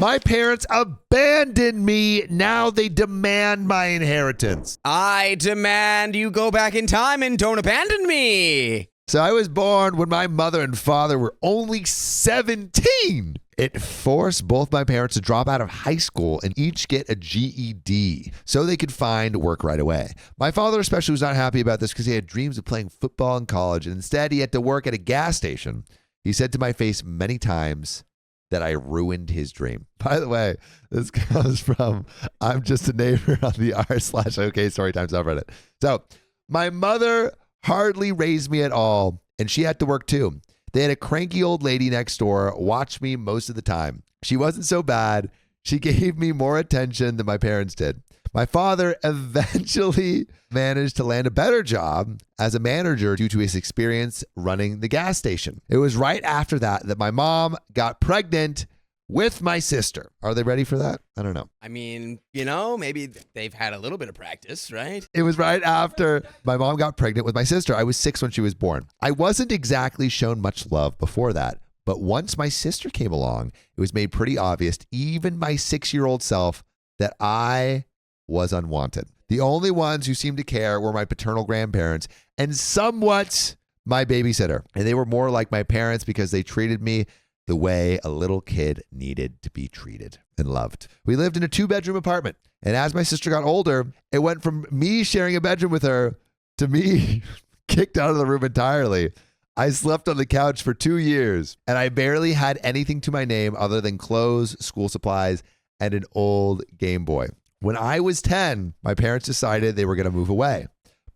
My parents abandoned me. Now they demand my inheritance. I demand you go back in time and don't abandon me. So I was born when my mother and father were only 17. It forced both my parents to drop out of high school and each get a GED so they could find work right away. My father especially was not happy about this because he had dreams of playing football in college, and instead he had to work at a gas station. He said to my face many times that I ruined his dream. By the way, this comes from I'm Just a Neighbor on the r/OK Storytime subreddit. So my mother hardly raised me at all, and she had to work too. They had a cranky old lady next door watch me most of the time. She wasn't so bad. She gave me more attention than my parents did. My father eventually managed to land a better job as a manager due to his experience running the gas station. It was right after that my mom got pregnant with my sister. Are they ready for that? I don't know. I mean, you know, maybe they've had a little bit of practice, right? It was right after my mom got pregnant with my sister. I was 6 when she was born. I wasn't exactly shown much love before that, but once my sister came along, it was made pretty obvious to even my 6-year-old self that I was unwanted. The only ones who seemed to care were my paternal grandparents and somewhat my babysitter. And they were more like my parents because they treated me the way a little kid needed to be treated and loved. We lived in a 2-bedroom apartment. And as my sister got older, it went from me sharing a bedroom with her to me kicked out of the room entirely. I slept on the couch for 2 years, and I barely had anything to my name other than clothes, school supplies, and an old Game Boy. When I was 10, my parents decided they were going to move away.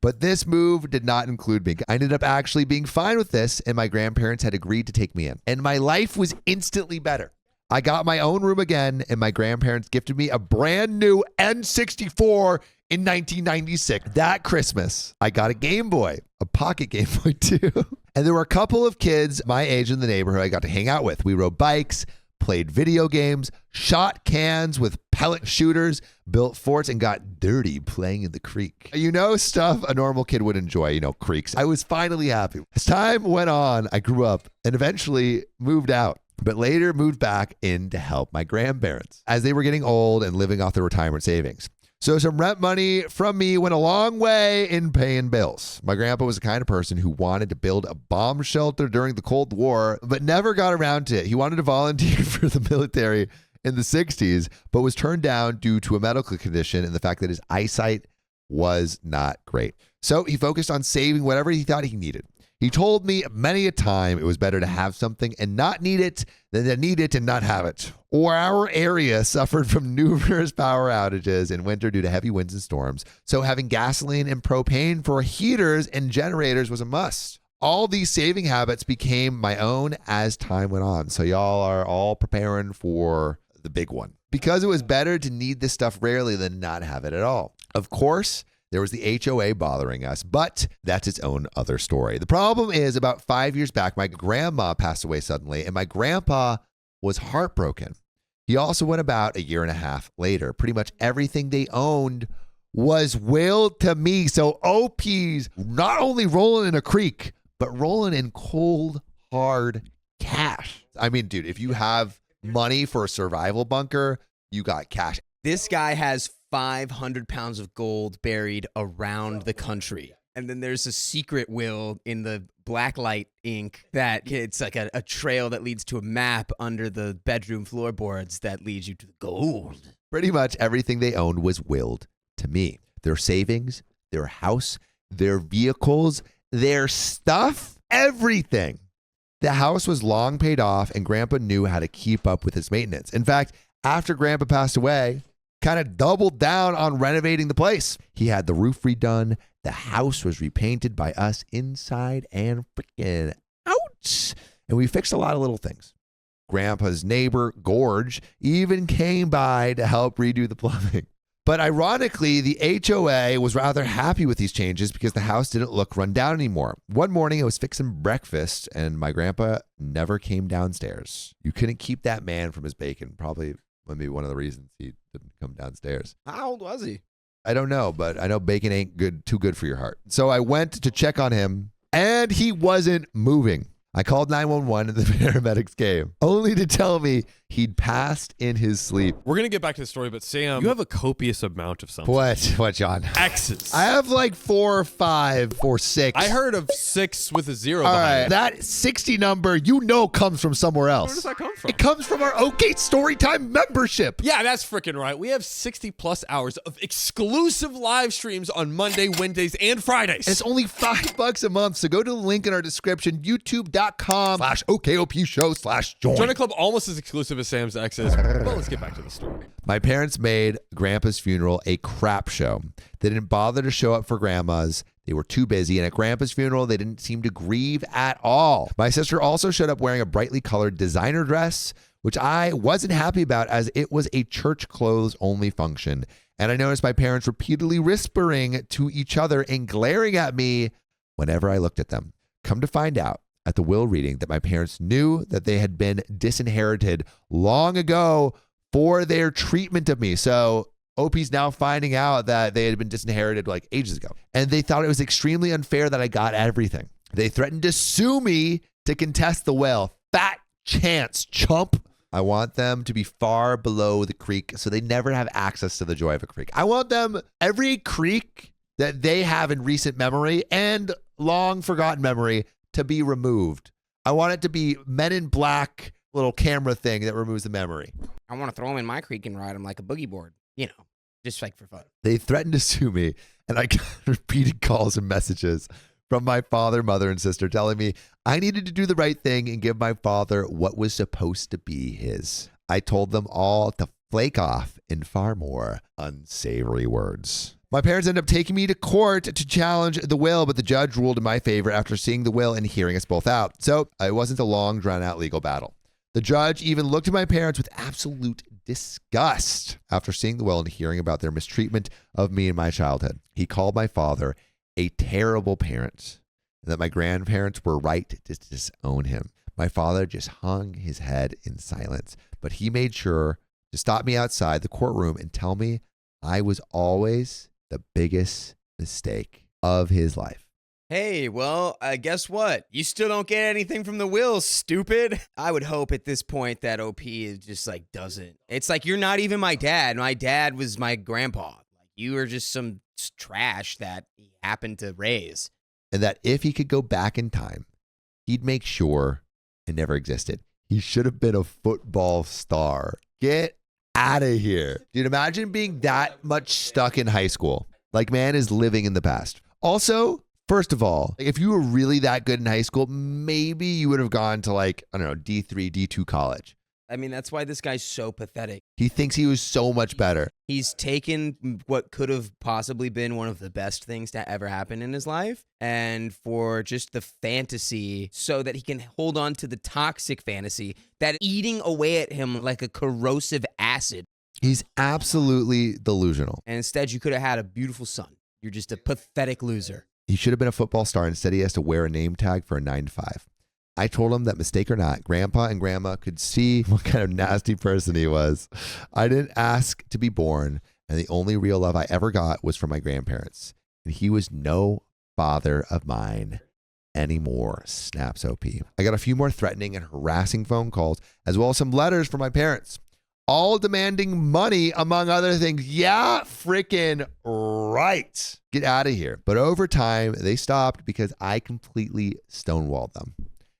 But this move did not include me. I ended up actually being fine with this, and my grandparents had agreed to take me in. And my life was instantly better. I got my own room again, and my grandparents gifted me a brand new N64 in 1996. That Christmas, I got a Game Boy, a pocket Game Boy too. And there were a couple of kids my age in the neighborhood I got to hang out with. We rode bikes, played video games, shot cans with pellet shooters, built forts, and got dirty playing in the creek. You know, stuff a normal kid would enjoy, you know, creeks. I was finally happy. As time went on, I grew up and eventually moved out, but later moved back in to help my grandparents as they were getting old and living off their retirement savings. So some rent money from me went a long way in paying bills. My grandpa was the kind of person who wanted to build a bomb shelter during the Cold War, but never got around to it. He wanted to volunteer for the military in the 60s, but was turned down due to a medical condition and the fact that his eyesight was not great. So he focused on saving whatever he thought he needed. He told me many a time it was better to have something and not need it than to need it and not have it. Or our area suffered from numerous power outages in winter due to heavy winds and storms, so having gasoline and propane for heaters and generators was a must. All these saving habits became my own as time went on, so y'all are all preparing for the big one. Because it was better to need this stuff rarely than not have it at all. Of course, there was the HOA bothering us, but that's its own other story. The problem is about 5 years back, my grandma passed away suddenly, and my grandpa was heartbroken. He also went about a year and a half later. Pretty much everything they owned was willed to me. So OP's not only rolling in a creek, but rolling in cold, hard cash. I mean, dude, if you have money for a survival bunker, you got cash. This guy has 500 pounds of gold buried around the country. And then there's a secret will in the black light ink that it's like a trail that leads to a map under the bedroom floorboards that leads you to the gold. Pretty much everything they owned was willed to me. Their savings, their house, their vehicles, their stuff, everything. The house was long paid off, and Grandpa knew how to keep up with his maintenance. In fact, after Grandpa passed away, kind of doubled down on renovating the place. He had the roof redone. The house was repainted by us inside and freaking out. And we fixed a lot of little things. Grandpa's neighbor, Gorge, even came by to help redo the plumbing. But ironically, the HOA was rather happy with these changes because the house didn't look run down anymore. One morning, I was fixing breakfast, and my grandpa never came downstairs. You couldn't keep that man from his bacon. Probably maybe one of the reasons he didn't come downstairs. How old was he? I don't know, but I know bacon ain't too good for your heart. So I went to check on him, and he wasn't moving. I called 911 and the paramedics came, only to tell me He'd passed in his sleep. We're going to get back to the story, but Sam, you have a copious amount of something. What, John? X's. I have like 4 or 5 or 6. I heard of 6 with a 0 All behind right, it. that 60 number, comes from somewhere else. Where does that come from? It comes from our OK Storytime membership. Yeah, that's freaking right. We have 60 plus hours of exclusive live streams on Monday, Wednesdays, and Fridays. It's only $5 a month, so go to the link in our description, youtube.com/OKOP show/join. Join a club almost as exclusive as Sam's X is. Well, let's get back to the story. My parents made Grandpa's funeral a crap show. They didn't bother to show up for Grandma's. They were too busy, and at Grandpa's funeral, they didn't seem to grieve at all. My sister also showed up wearing a brightly colored designer dress, which I wasn't happy about as it was a church clothes only function. And I noticed my parents repeatedly whispering to each other and glaring at me whenever I looked at them. Come to find out at the will reading that my parents knew that they had been disinherited long ago for their treatment of me. So OP's now finding out that they had been disinherited like ages ago. And they thought it was extremely unfair that I got everything. They threatened to sue me to contest the will. Fat chance, chump. I want them to be far below the creek so they never have access to the joy of a creek. I want them, every creek that they have in recent memory and long forgotten memory, to be removed. I want it to be Men in Black little camera thing that removes the memory. I want to throw him in my creek and ride him like a boogie board, just like for fun. They threatened to sue me, and I got repeated calls and messages from my father, mother, and sister telling me I needed to do the right thing and give my father what was supposed to be his. I told them all to flake off in far more unsavory words. My parents ended up taking me to court to challenge the will, but the judge ruled in my favor after seeing the will and hearing us both out. So it wasn't a long, drawn-out legal battle. The judge even looked at my parents with absolute disgust after seeing the will and hearing about their mistreatment of me in my childhood. He called my father a terrible parent and that my grandparents were right to disown him. My father just hung his head in silence, but he made sure to stop me outside the courtroom and tell me I was always the biggest mistake of his life. Hey, well, guess what? You still don't get anything from the will, stupid. I would hope at this point that OP is just doesn't. It's like, you're not even my dad. My dad was my grandpa. Like, you are just some trash that he happened to raise. And that if he could go back in time, he'd make sure it never existed. He should have been a football star. Get out of here. Dude, imagine being that much stuck in high school. Like, man is living in the past. Also, first of all, if you were really that good in high school, maybe you would have gone to D3, D2 college. I mean, that's why this guy's so pathetic. He thinks he was so much better. He's taken what could have possibly been one of the best things to ever happen in his life, and for just the fantasy so that he can hold on to the toxic fantasy that eating away at him like a corrosive acid. He's absolutely delusional. And instead, you could have had a beautiful son. You're just a pathetic loser. He should have been a football star. Instead, he has to wear a name tag for a 9 to 5. I told him that, mistake or not, Grandpa and Grandma could see what kind of nasty person he was. I didn't ask to be born, and the only real love I ever got was from my grandparents. And he was no father of mine anymore, snaps OP. I got a few more threatening and harassing phone calls, as well as some letters from my parents, all demanding money, among other things. Yeah, freaking right. Get out of here. But over time, they stopped because I completely stonewalled them.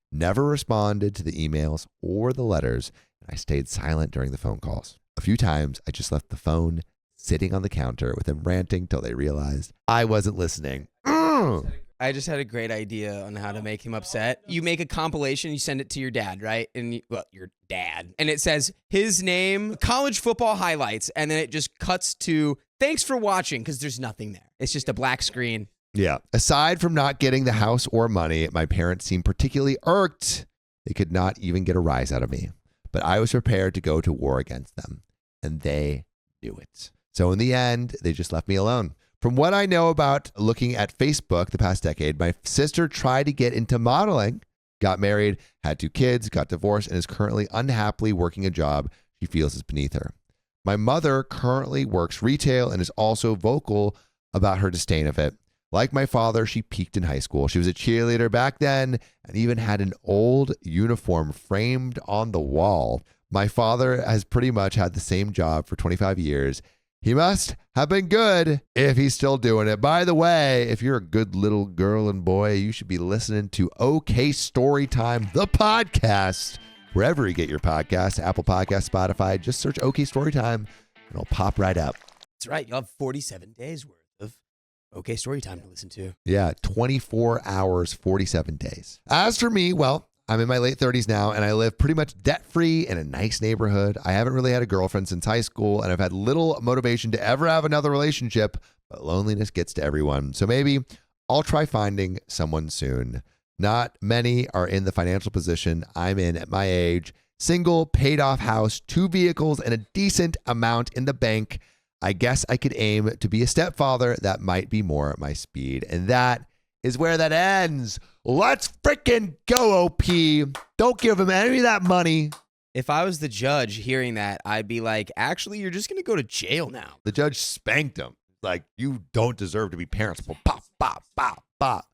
Never responded to the emails or the letters, and I stayed silent during the phone calls. A few times, I just left the phone sitting on the counter with them ranting till they realized I wasn't listening. I just had a great idea on how to make him upset. You make a compilation, you send it to your dad, right? And your dad. And it says his name, college football highlights, and then it just cuts to thanks for watching, because there's nothing there. It's just a black screen. Yeah. Aside from not getting the house or money, my parents seemed particularly irked. They could not even get a rise out of me. But I was prepared to go to war against them, and they knew it. So in the end, they just left me alone. From what I know about looking at Facebook the past decade, my sister tried to get into modeling, got married, had 2 kids, got divorced, and is currently unhappily working a job she feels is beneath her. My mother currently works retail and is also vocal about her disdain of it. Like my father, she peaked in high school. She was a cheerleader back then and even had an old uniform framed on the wall. My father has pretty much had the same job for 25 years. He must have been good if he's still doing it. By the way, if you're a good little girl and boy, you should be listening to OK Storytime, the podcast, wherever you get your podcasts, Apple Podcasts, Spotify. Just search OK Storytime and it'll pop right up. That's right. You'll have 47 days worth of OK Storytime to listen to. Yeah, 24 hours, 47 days. As for me, well, I'm in my late 30s now, and I live pretty much debt-free in a nice neighborhood. I haven't really had a girlfriend since high school, and I've had little motivation to ever have another relationship, but loneliness gets to everyone. So maybe I'll try finding someone soon. Not many are in the financial position I'm in at my age. Single, paid-off house, 2 vehicles, and a decent amount in the bank. I guess I could aim to be a stepfather. That might be more at my speed. And that is where that ends. Let's freaking go, OP. Don't give him any of that money. If I was the judge hearing that, I'd be like, actually, you're just going to go to jail now. The judge spanked him. Like, you don't deserve to be parents. Pop, pop, pop, pop.